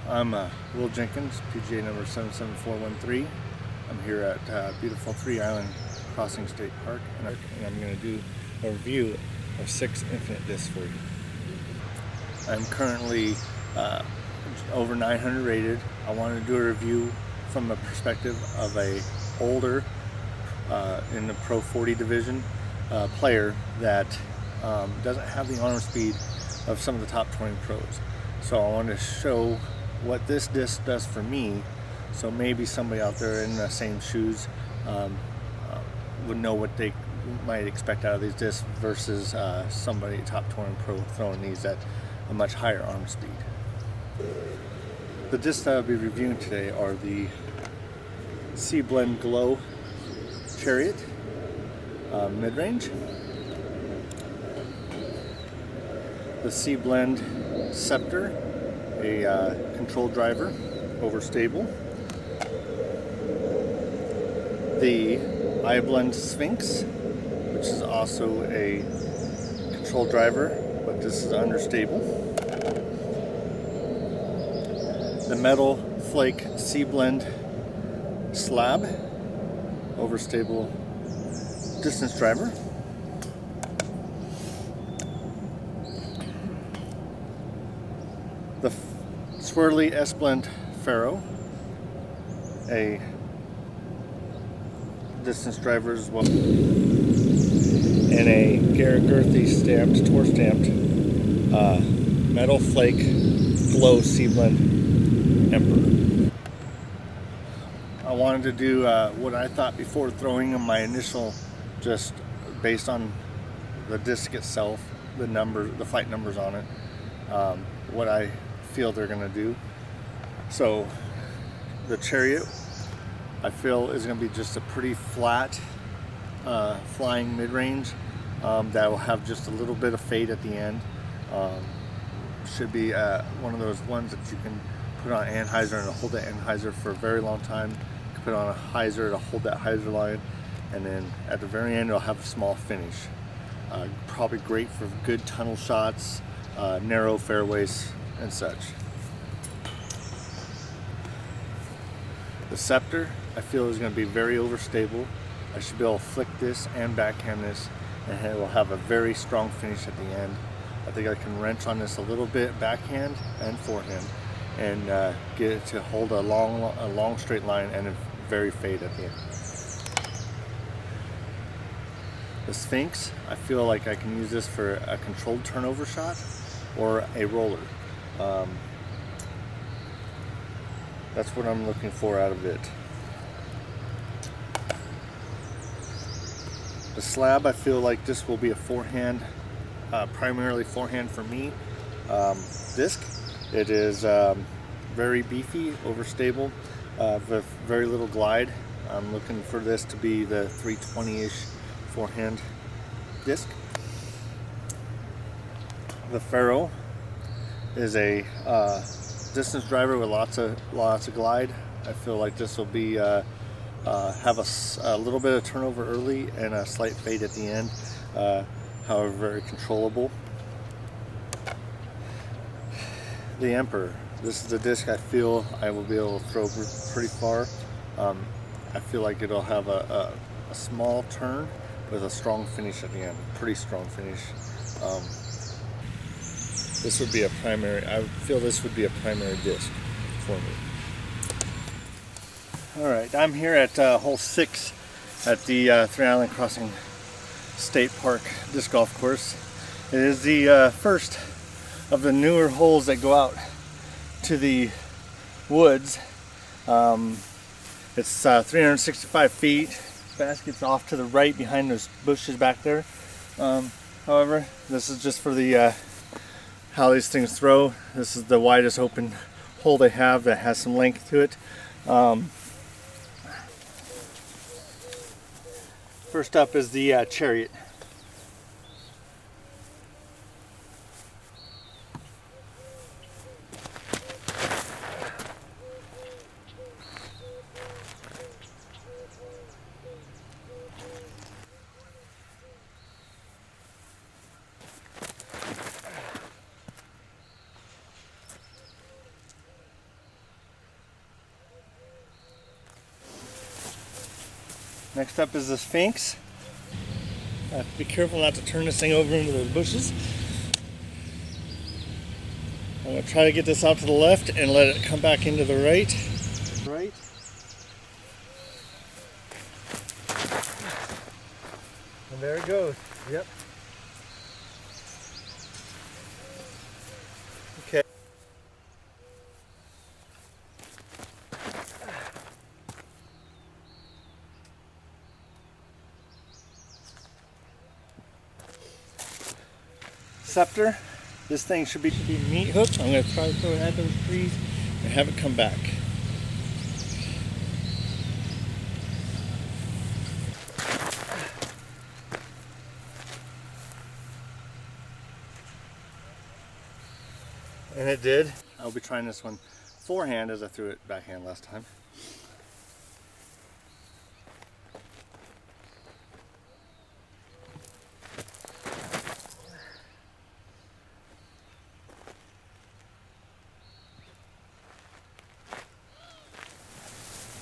I'm Will Jenkins, PGA number 77413. I'm here at beautiful Three Island Crossing State Park, and I'm going to do a review of 6 infinite discs for you. I'm currently over 900 rated. I wanted to do a review from the perspective of a older in the Pro 40 division player that doesn't have the arm speed of some of the top 20 pros. So I want to show what this disc does for me, so maybe somebody out there in the same shoes would know what they might expect out of these discs versus somebody top 20 pro throwing these at a much higher arm speed. The discs that I'll be reviewing today are the C-Blend Glow Chariot mid-range, the C-Blend Scepter, a control driver over stable, the I-Blend Sphinx, which is also a control driver, but this is understable, the Metal Flake C-Blend Slab over stable distance driver, the Swirly S-Blend Faro, a distance driver as well, and a Garrett Girthy stamped, tour stamped Metal Flake Glow C-Blend Emperor. I wanted to do what I thought before throwing them, my initial, just based on the disc itself, the number, the flight numbers on it, what I feel they're going to do. So the Chariot, I feel, is going to be just a pretty flat flying mid-range that will have just a little bit of fade at the end. Should be one of those ones that you can put on anhyzer and hold that anhyzer for a very long time. You can put on a hyzer to hold that hyzer line, and then at the very end it'll have a small finish. Probably great for good tunnel shots, narrow fairways and such. The Scepter, I feel, is going to be very overstable. I should be able to flick this and backhand this, and it will have a very strong finish at the end. I think I can wrench on this a little bit backhand and forehand, and get it to hold a long straight line and a very fade at the end. The Sphinx, I feel like I can use this for a controlled turnover shot or a roller. That's what I'm looking for out of it. The Slab, I feel like this will be a forehand, primarily forehand for me, disc. It is very beefy, overstable, with very little glide. I'm looking for this to be the 320-ish forehand disc. The Faro is a distance driver with lots of glide. I feel like this will be have a little bit of turnover early and a slight fade at the end, however very controllable. The Emperor, this is the disc I feel I will be able to throw pretty far. I feel like it'll have a small turn with a strong finish at the end, pretty strong finish. This would be a primary, I feel this would be a primary disc for me. Alright, I'm here at hole 6 at the Three Island Crossing State Park disc golf course. It is the first of the newer holes that go out to the woods. It's 365 feet. Basket's off to the right behind those bushes back there. However, this is just for the how these things throw. This is the widest open hole they have that has some length to it. First up is the Chariot. Next up is the Sphinx. Be careful not to turn this thing over into the bushes. I'm going to try to get this out to the left and let it come back into the right. Right. And there it goes. Yep. Okay. Scepter. This thing should be meat hooked. I'm going to try to throw it at those trees and have it come back. And it did. I'll be trying this one forehand as I threw it backhand last time.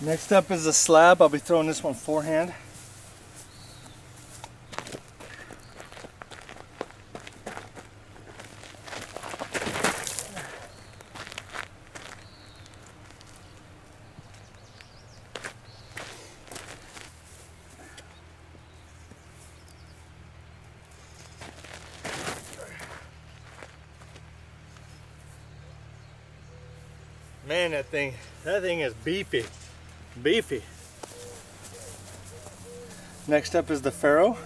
Next up is the slab. I'll be throwing this one forehand. Man, that thing is beefy. Beefy. Next up is the Pharaoh.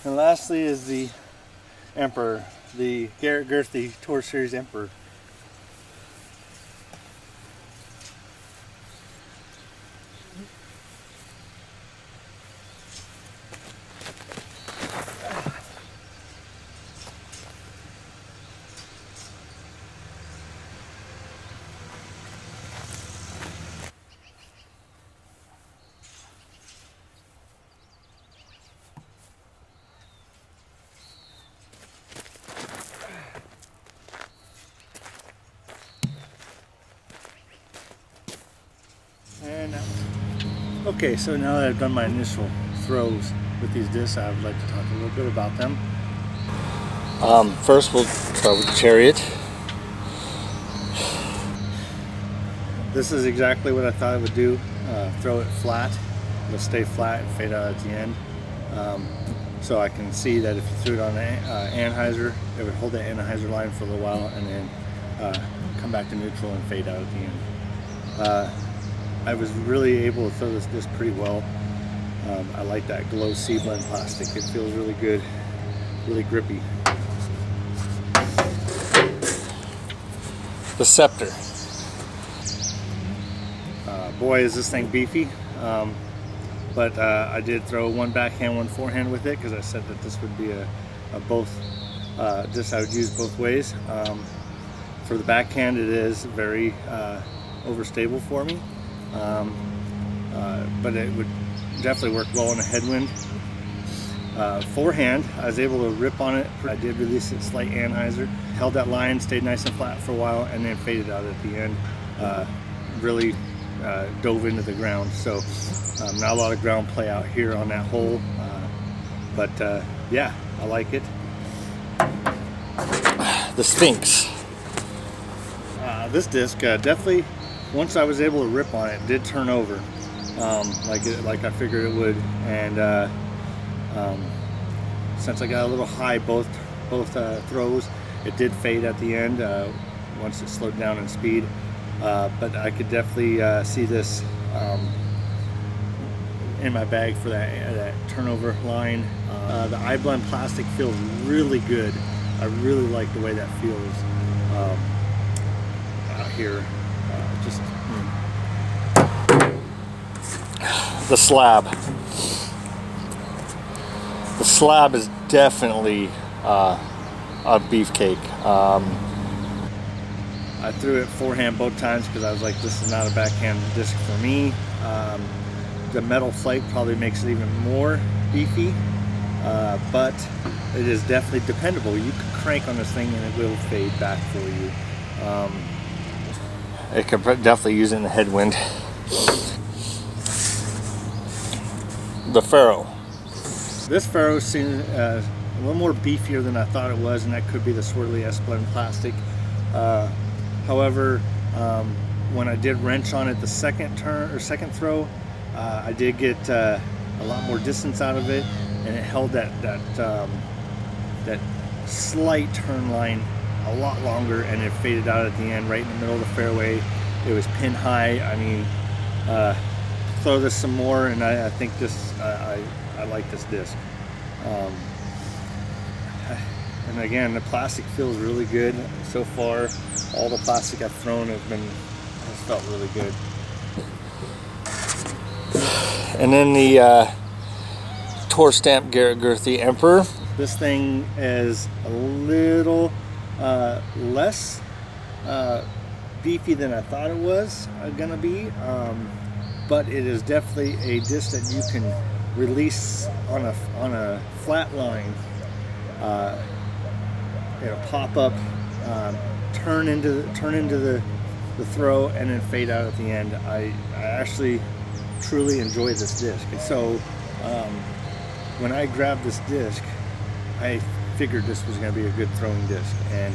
And lastly is the Emperor, the Garrett Girthy Tour Series Emperor. And okay, so now that I've done my initial throws with these discs, I would like to talk a little bit about them. First, we'll start with the Chariot. This is exactly what I thought it would do. Throw it flat, it'll stay flat and fade out at the end. So I can see that if you threw it on an anhyzer, it would hold that anhyzer line for a little while and then come back to neutral and fade out at the end. I was really able to throw this disc pretty well. I like that glow seed-blend plastic. It feels really good, really grippy. The Scepter. Boy, is this thing beefy. But I did throw one backhand, one forehand with it because I said that this would be a both disc I would use both ways. For the backhand, it is very overstable for me. But it would definitely work well in a headwind. Forehand, I was able to rip on it. I did release it slight anhyzer, held that line, stayed nice and flat for a while, and then faded out at the end. Really dove into the ground. So not a lot of ground play out here on that hole, but yeah, I like it. The Sphinx. This disc definitely, once I was able to rip on it, did turn over, like I figured it would, and since I got a little high both throws, it did fade at the end once it slowed down in speed. But I could definitely see this in my bag for that turnover line. The I-blend plastic feels really good. I really like the way that feels out here. The slab. The slab is definitely a beefcake. I threw it forehand both times because I was like, this is not a backhand disc for me. The metal flake probably makes it even more beefy, but it is definitely dependable. You can crank on this thing and it will fade back for you. It could definitely use it in the headwind. The Faro. This Faro seems a little more beefier than I thought it was, and that could be the swirly S-blend plastic. However, when I did wrench on it the second turn or second throw, I did get a lot more distance out of it, and it held that slight turn line a lot longer, and it faded out at the end, right in the middle of the fairway. It was pin high. I mean, throw this some more, and I think this I like this disc. And again, the plastic feels really good so far. All the plastic I've thrown has felt really good. And then the Tour Stamp Garrett Gurthie Emperor. This thing is a little less beefy than I thought it was gonna be, but it is definitely a disc that you can release on a flat line. It'll pop up, turn into the throw, and then fade out at the end. I actually truly enjoy this disc. And so when I grabbed this disc, I figured this was going to be a good throwing disc, and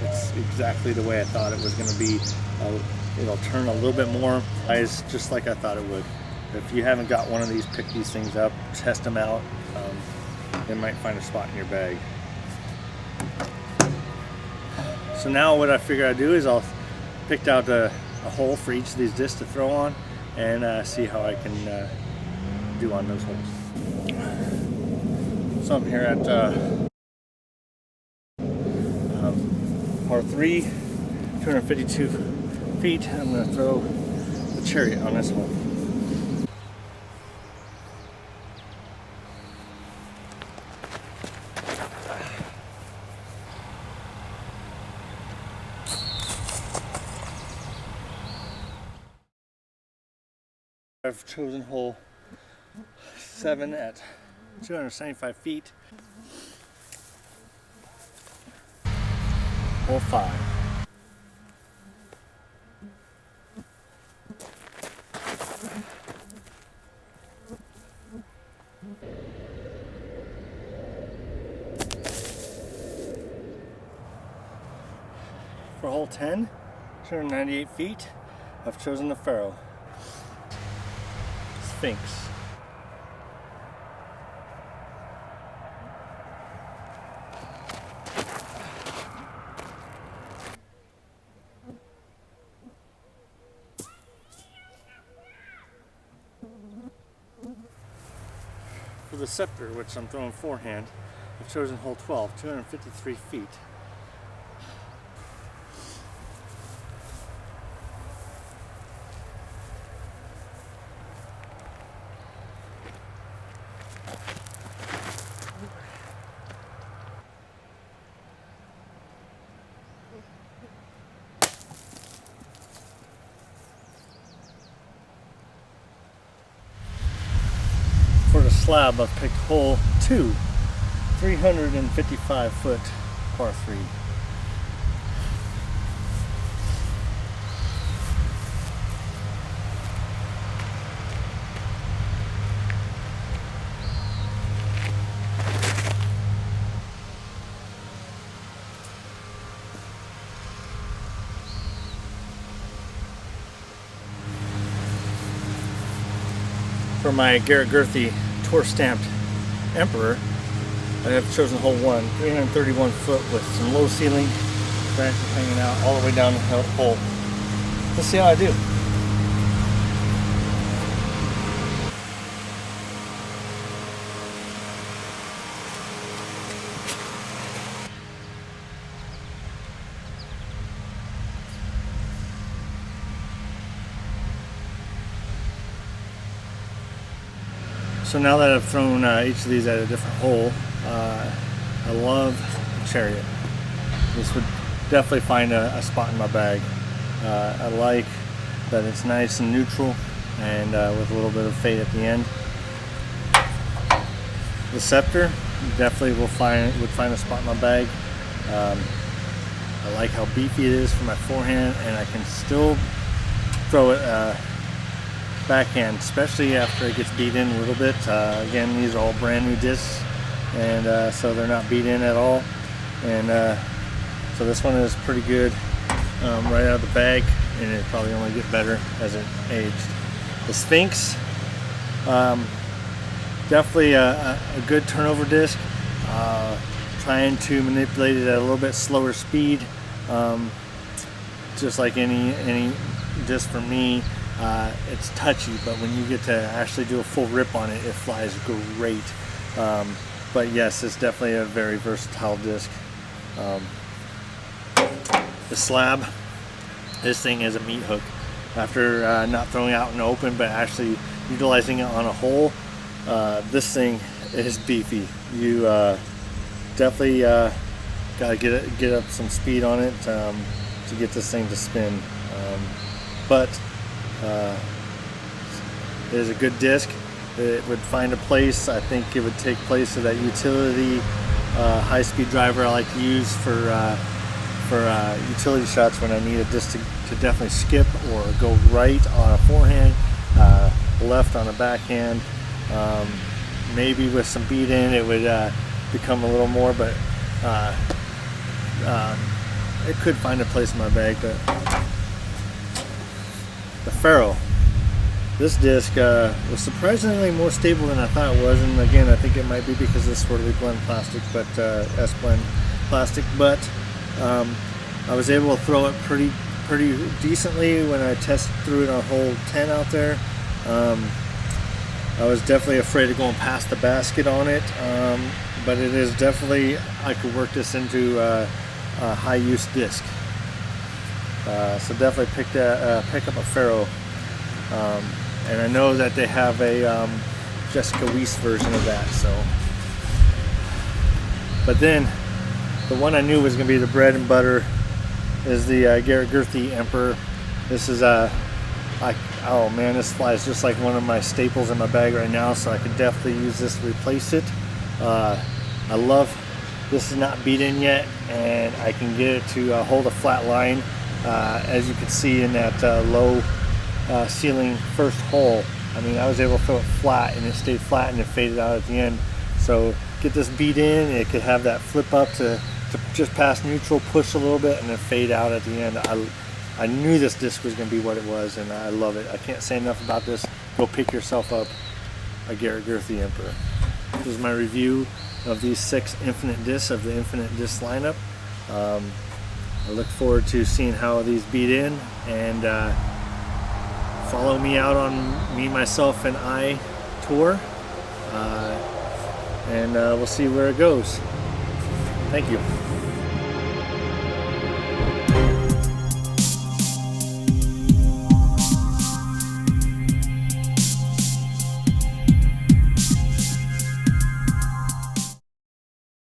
it's exactly the way I thought it was going to be. It'll turn a little bit more, just like I thought it would. If you haven't got one of these, pick these things up, test them out. They might find a spot in your bag. So now what I figure I'd do is I'll pick out a hole for each of these discs to throw on, and see how I can do on those holes. So I'm here at par 3, 252 feet. I'm going to throw the Chariot on this hole. I've chosen hole 7 at 275 feet. Hole 5. For hole 10, 298 feet, I've chosen the Faro. Sphinx. For the Scepter, which I'm throwing forehand, I've chosen hole 12, 253 feet. For the slab, I've picked hole 2, 355 foot par 3. For my Garrett Gurthie Tour Stamped Emperor, I have chosen hole 1, 331 foot with some low ceiling, branches hanging out all the way down the hole. Let's see how I do. So now that I've thrown each of these at a different hole, I love Chariot. This would definitely find a spot in my bag. I like that it's nice and neutral and with a little bit of fade at the end. The Scepter definitely would find a spot in my bag. I like how beefy it is for my forehand, and I can still throw it backhand, especially after it gets beat in a little bit. Again, these are all brand new discs, and so they're not beat in at all. And so this one is pretty good right out of the bag, and it probably only get better as it aged. The Sphinx, definitely a good turnover disc. Trying to manipulate it at a little bit slower speed, just like any disc for me. It's touchy, but when you get to actually do a full rip on it, it flies great. But yes, it's definitely a very versatile disc. The Slab, this thing is a meat hook. After not throwing out in the open, but actually utilizing it on a hole, this thing is beefy. You definitely got to get up some speed on it to get this thing to spin. But it is a good disc. It would find a place. I think it would take place of that utility high-speed driver I like to use for utility shots when I need a disc to definitely skip or go right on a forehand, left on a backhand. Maybe with some beat in, it would become a little more, but it could find a place in my bag. But the Pharaoh, this disc was surprisingly more stable than I thought it was, and again, I think it might be because of the swirly blend plastic, but S-blend plastic. But I was able to throw it pretty decently when I threw it on hole 10 out there. I was definitely afraid of going past the basket on it, but it is definitely, I could work this into a high use disc. So definitely pick up a Pharaoh. And I know that they have a Jessica Weiss version of that. So, but then the one I knew was going to be the bread and butter is the Garrett Gurthie Emperor. This is oh man, this flies just like one of my staples in my bag right now, so I could definitely use this to replace it. I love this is not beat in yet, and I can get it to hold a flat line. As you can see in that low ceiling first hole, I mean, I was able to throw it flat and it stayed flat and it faded out at the end. So get this beat in, it could have that flip up to just past neutral, push a little bit, and then fade out at the end. I knew this disc was going to be what it was, and I love it. I can't say enough about this. Go pick yourself up a Garrett Gurthie Emperor. This is my review of these 6 Infinite discs of the Infinite disc lineup. I look forward to seeing how these beat in, and follow me out on Me, Myself, and I tour, and we'll see where it goes. Thank you.